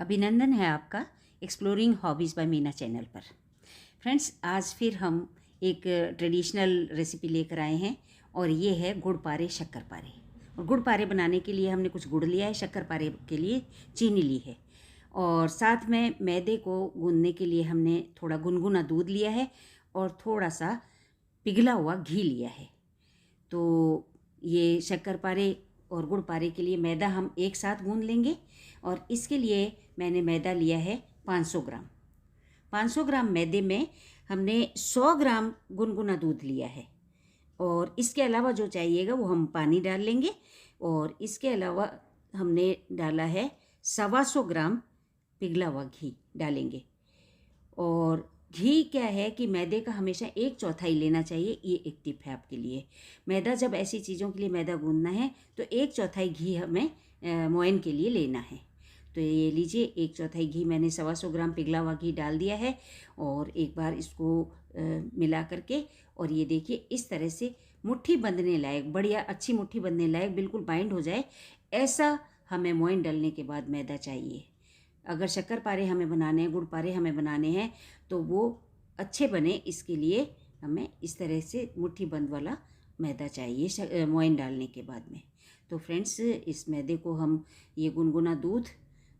अभिनंदन है आपका exploring hobbies by Meena channel पर। फ्रेंड्स, आज फिर हम एक ट्रेडिशनल रेसिपी लेकर आए हैं और ये है गुड़ पारे शक्कर पारे। और गुड़ पारे बनाने के लिए हमने कुछ गुड़ लिया है, शक्कर पारे के लिए चीनी ली है और साथ में मैदे को गूंदने के लिए हमने थोड़ा गुनगुना दूध लिया है और थोड़ा सा पिघला हुआ घी लिया है। तो ये शक्कर पारे और गुड़ पारे के लिए मैदा हम एक साथ गूंद लेंगे और इसके लिए मैंने मैदा लिया है 500 ग्राम। 500 ग्राम मैदे में हमने 100 ग्राम गुनगुना दूध लिया है और इसके अलावा जो चाहिएगा वो हम पानी डाल लेंगे। और इसके अलावा हमने डाला है 125 ग्राम पिघला हुआ घी डालेंगे। और घी क्या है कि मैदे का हमेशा 1/4 लेना चाहिए, ये एक टिप है आपके लिए। मैदा जब ऐसी चीज़ों के लिए मैदा गूंदना है तो 1/4 घी हमें मोयन के लिए लेना है। तो ये लीजिए 1/4 घी मैंने 125 ग्राम पिघला हुआ घी डाल दिया है और एक बार इसको मिला करके, और ये देखिए इस तरह से मुट्ठी बंधने लायक, बढ़िया अच्छी मुट्ठी बंधने लायक बिल्कुल बाइंड हो जाए, ऐसा हमें मोयन डालने के बाद मैदा चाहिए। अगर शक्कर पारे हमें बनाने हैं, गुड़ पारे हमें बनाने हैं तो वो अच्छे बने, इसके लिए हमें इस तरह से मुट्ठी बंद वाला मैदा चाहिए मोयन डालने के बाद में। तो फ्रेंड्स, इस मैदे को हम ये गुनगुना दूध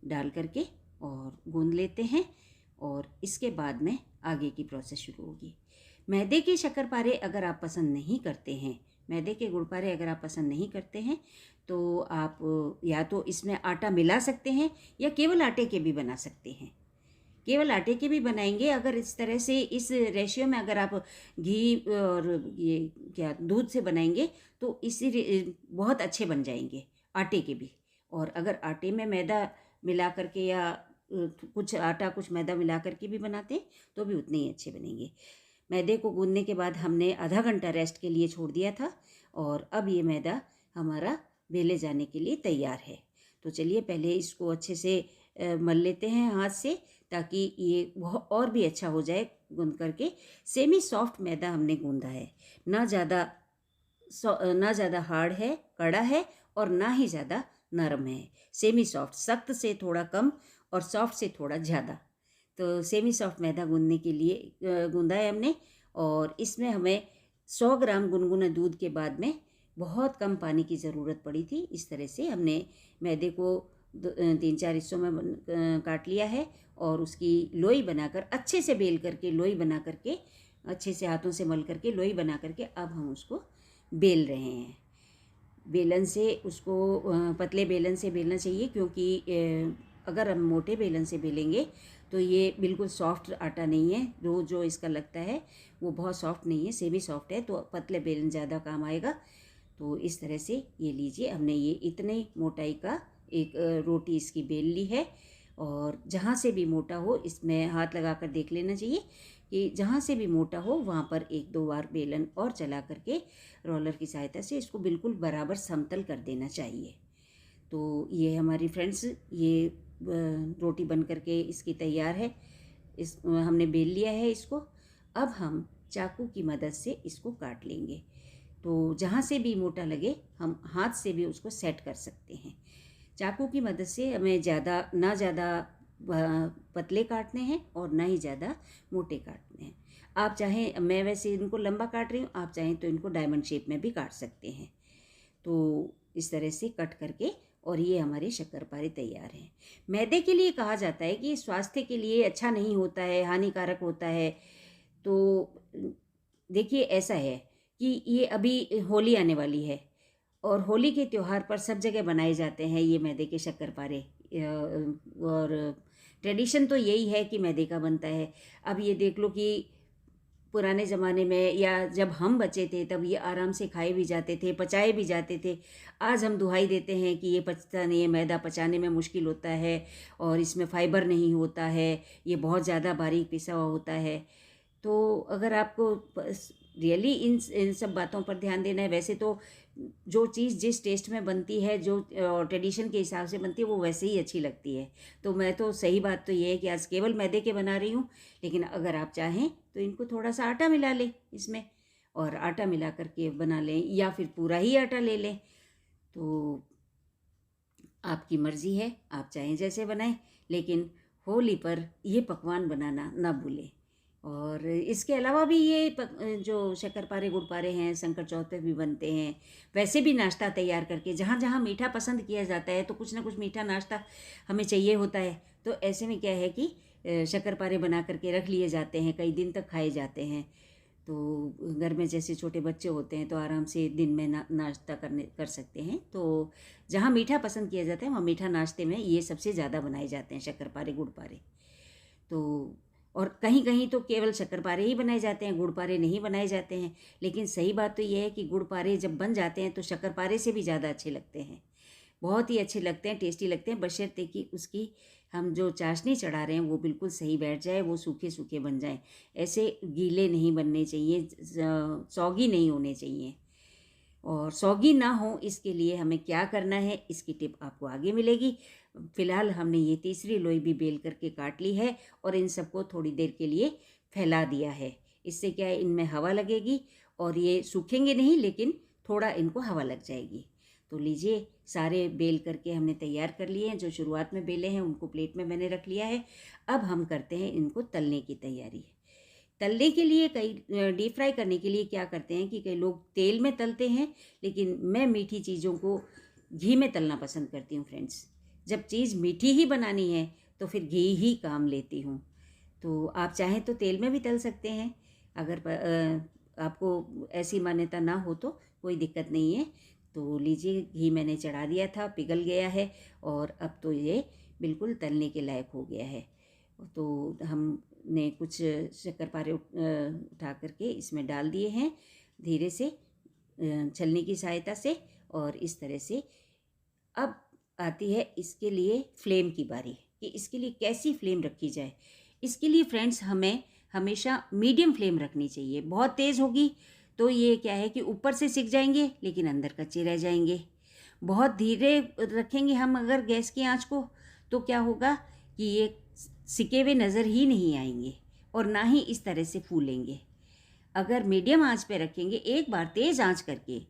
डाल करके और गूंद लेते हैं और इसके बाद में आगे की प्रोसेस शुरू होगी। मैदे के शक्कर पारे अगर आप पसंद नहीं करते हैं, मैदे के गुड़ पारे अगर आप पसंद नहीं करते हैं तो आप या तो इसमें आटा मिला सकते हैं या केवल आटे के भी बना सकते हैं। केवल आटे के भी बनाएंगे अगर इस तरह से, इस रेशियो में अगर आप घी और ये क्या दूध से बनाएंगे तो इसी बहुत अच्छे बन जाएंगे आटे के भी। और अगर आटे में मैदा मिला करके या कुछ आटा कुछ मैदा मिला करके भी बनाते तो भी उतने ही अच्छे बनेंगे। मैदे को गूंदने के बाद हमने आधा घंटा रेस्ट के लिए छोड़ दिया था और अब ये मैदा हमारा बेले जाने के लिए तैयार है। तो चलिए पहले इसको अच्छे से मल लेते हैं हाथ से, ताकि ये और भी अच्छा हो जाए गूंद करके। सेमी सॉफ्ट मैदा हमने गूंदा है, ना ज़्यादा हार्ड है, कड़ा है, और ना ही ज़्यादा नरम है। सेमी सॉफ्ट, सख्त से थोड़ा कम और सॉफ्ट से थोड़ा ज़्यादा। तो सेमी सॉफ्ट मैदा गूंदने के लिए गूंदा है हमने। और इसमें हमें 100 ग्राम गुनगुना दूध के बाद में बहुत कम पानी की ज़रूरत पड़ी थी। इस तरह से हमने मैदे को 3-4 हिस्सों में काट लिया है और उसकी लोई बनाकर, अच्छे से बेल करके लोई बना करके, अच्छे से हाथों से मल करके लोई बना करके अब हम उसको बेल रहे हैं। बेलन से उसको पतले बेलन से बेलना चाहिए, क्योंकि अगर हम मोटे बेलन से बेलेंगे तो ये बिल्कुल सॉफ्ट आटा नहीं है, जो इसका लगता है वो बहुत सॉफ्ट नहीं है, सेमी सॉफ्ट है। तो पतले बेलन ज़्यादा काम आएगा। तो इस तरह से ये लीजिए, हमने ये इतने मोटाई का एक रोटी इसकी बेल ली है। और जहाँ से भी मोटा हो इसमें हाथ लगा कर देख लेना चाहिए कि जहाँ से भी मोटा हो वहाँ पर 1-2 बार बेलन और चला करके रोलर की सहायता से इसको बिल्कुल बराबर समतल कर देना चाहिए। तो ये हमारी फ्रेंड्स, ये रोटी बन करके इसकी तैयार है। इस हमने बेल लिया है इसको। अब हम चाकू की मदद से इसको काट लेंगे। तो जहाँ से भी मोटा लगे हम हाथ से भी उसको सेट कर सकते हैं। चाकू की मदद से हमें ना ज़्यादा पतले काटने हैं और ना ही ज़्यादा मोटे काटने हैं। आप चाहें, मैं वैसे इनको लंबा काट रही हूँ, आप चाहें तो इनको डायमंड शेप में भी काट सकते हैं। तो इस तरह से कट करके, और ये हमारे शक्कर पारे तैयार हैं। मैदे के लिए कहा जाता है कि स्वास्थ्य के लिए अच्छा नहीं होता है, हानिकारक होता है। तो देखिए ऐसा है कि ये अभी होली आने वाली है और होली के त्यौहार पर सब जगह बनाए जाते हैं ये मैदे के शक्कर पारे। और ट्रेडिशन तो यही है कि मैदे का बनता है। अब ये देख लो कि पुराने ज़माने में या जब हम बच्चे थे तब ये आराम से खाए भी जाते थे, पचाए भी जाते थे। आज हम दुहाई देते हैं कि ये पचता नहीं है, मैदा पचाने में मुश्किल होता है और इसमें फाइबर नहीं होता है, ये बहुत ज़्यादा बारीक पिसा हुआ होता है। तो अगर आपको रियली इन सब बातों पर ध्यान देना है, वैसे तो जो चीज़ जिस टेस्ट में बनती है, जो ट्रेडिशन के हिसाब से बनती है, वो वैसे ही अच्छी लगती है। तो मैं तो, सही बात तो ये है कि आज केवल मैदे के बना रही हूँ, लेकिन अगर आप चाहें तो इनको थोड़ा सा आटा मिला लें इसमें, और आटा मिला करके बना लें, या फिर पूरा ही आटा ले लें। तो आपकी मर्ज़ी है, आप चाहें जैसे बनाएं, लेकिन होली पर ये पकवान बनाना ना भूलें। और इसके अलावा भी ये जो शक्करपारे गुड़पारे हैं शंकर चौथ पे भी बनते हैं। वैसे भी नाश्ता तैयार करके जहाँ जहाँ मीठा पसंद किया जाता है तो कुछ ना कुछ मीठा नाश्ता हमें चाहिए होता है। तो ऐसे में क्या है कि शक्करपारे बना करके रख लिए जाते हैं, कई दिन तक खाए जाते हैं। तो घर में जैसे छोटे बच्चे होते हैं तो आराम से दिन में नाश्ता कर सकते हैं। तो जहाँ मीठा पसंद किया जाता है वहाँ मीठा नाश्ते में ये सबसे ज़्यादा बनाए जाते हैं, शक्करपारे गुड़पारे। तो और कहीं कहीं तो केवल शक्करपारे ही बनाए जाते हैं, गुड़पारे नहीं बनाए जाते हैं। लेकिन सही बात तो ये है कि गुड़पारे जब बन जाते हैं तो शक्करपारे से भी ज़्यादा अच्छे लगते हैं, बहुत ही अच्छे लगते हैं, टेस्टी लगते हैं, बशर्ते कि उसकी हम जो चाशनी चढ़ा रहे हैं वो बिल्कुल सही बैठ जाए, वो सूखे सूखे बन जाएं। ऐसे गीले नहीं बनने चाहिए, सौगी नहीं होने चाहिए। और सौगी ना हो इसके लिए हमें क्या करना है, इसकी टिप आपको आगे मिलेगी। फ़िलहाल हमने ये तीसरी लोई भी बेल करके काट ली है और इन सबको थोड़ी देर के लिए फैला दिया है। इससे क्या है, इनमें हवा लगेगी और ये सूखेंगे नहीं, लेकिन थोड़ा इनको हवा लग जाएगी। तो लीजिए, सारे बेल करके हमने तैयार कर लिए हैं। जो शुरुआत में बेले हैं उनको प्लेट में मैंने रख लिया है। अब हम करते हैं इनको तलने की तैयारी। तलने के लिए कई डीप फ्राई करने के लिए क्या करते हैं कि कई लोग तेल में तलते हैं, लेकिन मैं मीठी चीज़ों को घी में तलना पसंद करती हूँ फ्रेंड्स। जब चीज़ मीठी ही बनानी है तो फिर घी ही काम लेती हूँ। तो आप चाहें तो तेल में भी तल सकते हैं, अगर आपको ऐसी मान्यता ना हो तो कोई दिक्कत नहीं है। तो लीजिए, घी मैंने चढ़ा दिया था, पिघल गया है और अब तो ये बिल्कुल तलने के लायक हो गया है। तो हमने कुछ शक्करपारे उठा करके इसमें डाल दिए हैं धीरे से, छलनी की सहायता से। और इस तरह से अब आती है इसके लिए फ्लेम की बारी कि इसके लिए कैसी फ्लेम रखी जाए। इसके लिए फ्रेंड्स हमें हमेशा मीडियम फ्लेम रखनी चाहिए। बहुत तेज़ होगी तो ये क्या है कि ऊपर से सिक जाएंगे लेकिन अंदर कच्चे रह जाएंगे। बहुत धीरे रखेंगे हम अगर गैस की आंच को, तो क्या होगा कि ये सिके हुए नज़र ही नहीं आएंगे और ना ही इस तरह से फूलेंगे। अगर मीडियम आंच पे रखेंगे, एक बार तेज़ आंच करके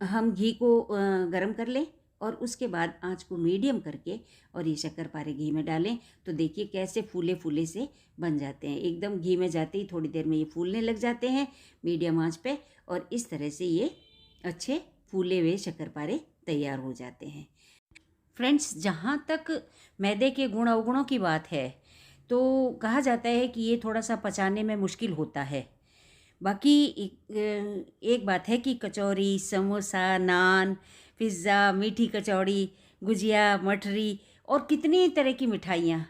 हम घी को गरम कर लें और उसके बाद आंच को मीडियम करके और ये शक्करपारे घी में डालें, तो देखिए कैसे फूले फूले से बन जाते हैं। एकदम घी में जाते ही थोड़ी देर में ये फूलने लग जाते हैं मीडियम आंच पे, और इस तरह से ये अच्छे फूले हुए शक्करपारे तैयार हो जाते हैं। फ्रेंड्स, जहाँ तक मैदे के गुण अवगुणों की बात है तो कहा जाता है कि ये थोड़ा सा पचाने में मुश्किल होता है। बाकी एक बात है कि कचौरी, समोसा, नान, पिज़्ज़ा, मीठी कचौड़ी, गुजिया, मठरी और कितनी तरह की मिठाइयाँ,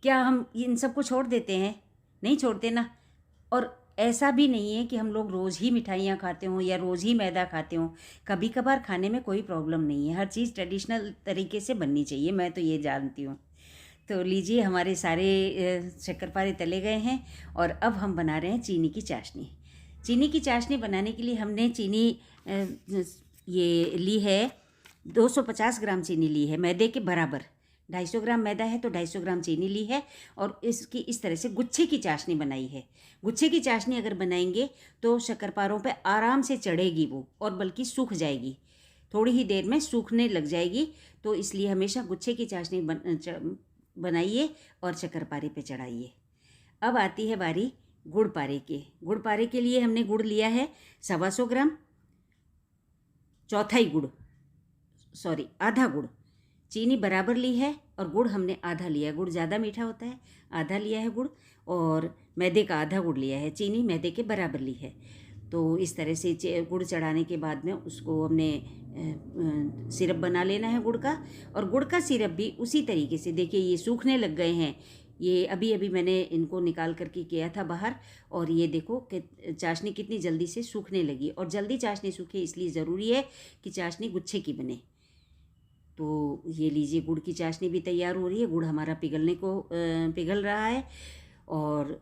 क्या हम इन सबको छोड़ देते हैं? नहीं छोड़ते ना। और ऐसा भी नहीं है कि हम लोग रोज़ ही मिठाइयाँ खाते हों या रोज़ ही मैदा खाते हों। कभी कभार खाने में कोई प्रॉब्लम नहीं है, हर चीज़ ट्रेडिशनल तरीके से बननी चाहिए, मैं तो ये जानती हूँ। तो लीजिए, हमारे सारे शक्करपारे तले गए हैं और अब हम बना रहे हैं चीनी की चाशनी। चीनी की चाशनी बनाने के लिए हमने चीनी ये ली है, 250 ग्राम चीनी ली है, मैदे के बराबर। 250 ग्राम मैदा है तो 250 ग्राम चीनी ली है और इसकी इस तरह से गुच्छे की चाशनी बनाई है। गुच्छे की चाशनी अगर बनाएंगे तो शक्करपारों पे आराम से चढ़ेगी वो, और बल्कि सूख जाएगी, थोड़ी ही देर में सूखने लग जाएगी। तो इसलिए हमेशा गुच्छे की चाशनी बनाइए और शक्करपारे पे चढ़ाइए। अब आती है बारी गुड़ पारे के। गुड़ पारे के लिए हमने गुड़ लिया है 125 ग्राम, चौथाई गुड़, सॉरी आधा गुड़। चीनी बराबर ली है और गुड़ हमने आधा लिया। गुड़ ज़्यादा मीठा होता है, आधा लिया है गुड़, और मैदे का आधा गुड़ लिया है। चीनी मैदे के बराबर ली है। तो इस तरह से गुड़ चढ़ाने के बाद में उसको हमने सिरप बना लेना है गुड़ का। और गुड़ का सिरप भी उसी तरीके से, देखिए ये सूखने लग गए हैं, ये अभी अभी मैंने इनको निकाल करके किया था बाहर, और ये देखो कि चाशनी कितनी जल्दी से सूखने लगी। और जल्दी चाशनी सूखे इसलिए ज़रूरी है कि चाशनी गुच्छे की बने। तो ये लीजिए, गुड़ की चाशनी भी तैयार हो रही है, गुड़ हमारा पिघल रहा है। और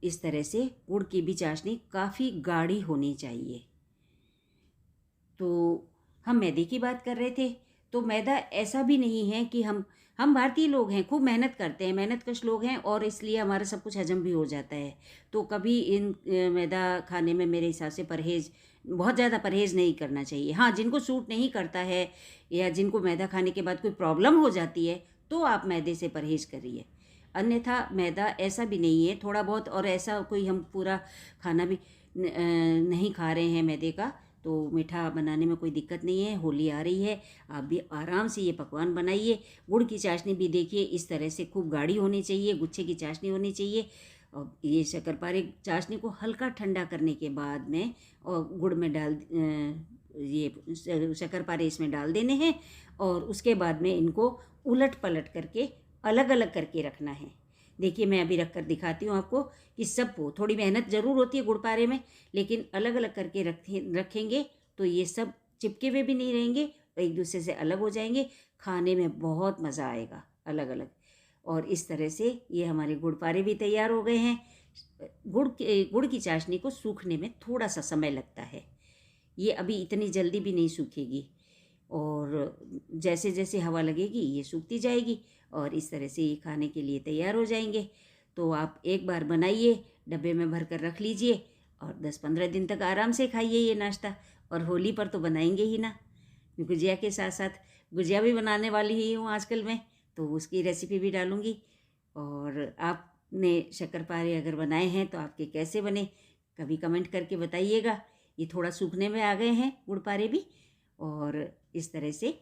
इस तरह से गुड़ की भी चाशनी काफ़ी गाढ़ी होनी चाहिए। तो हम मैदे की बात कर रहे थे, तो मैदा ऐसा भी नहीं है कि हम भारतीय लोग हैं, खूब मेहनत करते हैं, मेहनतकश लोग हैं, और इसलिए हमारा सब कुछ हजम भी हो जाता है। तो कभी मैदा खाने में मेरे हिसाब से परहेज़ बहुत ज़्यादा परहेज़ नहीं करना चाहिए। हाँ, जिनको सूट नहीं करता है या जिनको मैदा खाने के बाद कोई प्रॉब्लम हो जाती है, तो आप मैदे से परहेज़ करिए। अन्यथा मैदा ऐसा भी नहीं है, थोड़ा बहुत, और ऐसा कोई हम पूरा खाना भी नहीं खा रहे हैं मैदे का, तो मीठा बनाने में कोई दिक्कत नहीं है। होली आ रही है, आप भी आराम से ये पकवान बनाइए। गुड़ की चाशनी भी देखिए इस तरह से खूब गाढ़ी होनी चाहिए, गुच्छे की चाशनी होनी चाहिए। और ये शक्करपारे चाशनी को हल्का ठंडा करने के बाद में और गुड़ में ये शक्करपारे इसमें डाल देने हैं, और उसके बाद में इनको उलट पलट करके अलग अलग करके रखना है। देखिए मैं अभी रख कर दिखाती हूँ आपको कि सबको थोड़ी मेहनत ज़रूर होती है गुड़पारे में, लेकिन अलग अलग करके रखेंगे तो ये सब चिपके हुए भी नहीं रहेंगे, एक दूसरे से अलग हो जाएंगे, खाने में बहुत मज़ा आएगा अलग अलग। और इस तरह से ये हमारे गुड़पारे भी तैयार हो गए हैं। गुड़ की चाशनी को सूखने में थोड़ा सा समय लगता है, ये अभी इतनी जल्दी भी नहीं सूखेगी, और जैसे जैसे हवा लगेगी ये सूखती जाएगी, और इस तरह से ये खाने के लिए तैयार हो जाएंगे। तो आप एक बार बनाइए, डब्बे में भर कर रख लीजिए, और 10-15 दिन तक आराम से खाइए ये नाश्ता। और होली पर तो बनाएंगे ही ना, गुजिया के साथ साथ गुजिया भी बनाने वाली ही हूँ आजकल मैं, तो उसकी रेसिपी भी डालूँगी। और आपने शक्करपारे अगर बनाए हैं तो आपके कैसे बने कभी कमेंट करके बताइएगा। ये थोड़ा सूखने में आ गए हैं गुड़पारे भी, और इस तरह से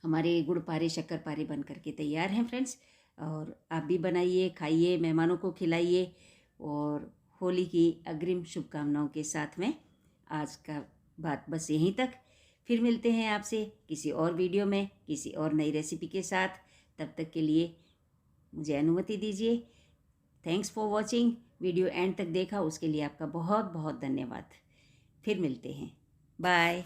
हमारे गुड़पारे शक्करपारे बन करके तैयार हैं फ्रेंड्स। और आप भी बनाइए, खाइए, मेहमानों को खिलाइए। और होली की अग्रिम शुभकामनाओं के साथ में आज का बात बस यहीं तक। फिर मिलते हैं आपसे किसी और वीडियो में किसी और नई रेसिपी के साथ। तब तक के लिए मुझे अनुमति दीजिए। Thanks for watching. Video and तक देखा उसके लिए आपका बहुत बहुत धन्यवाद। फिर मिलते हैं, बाय।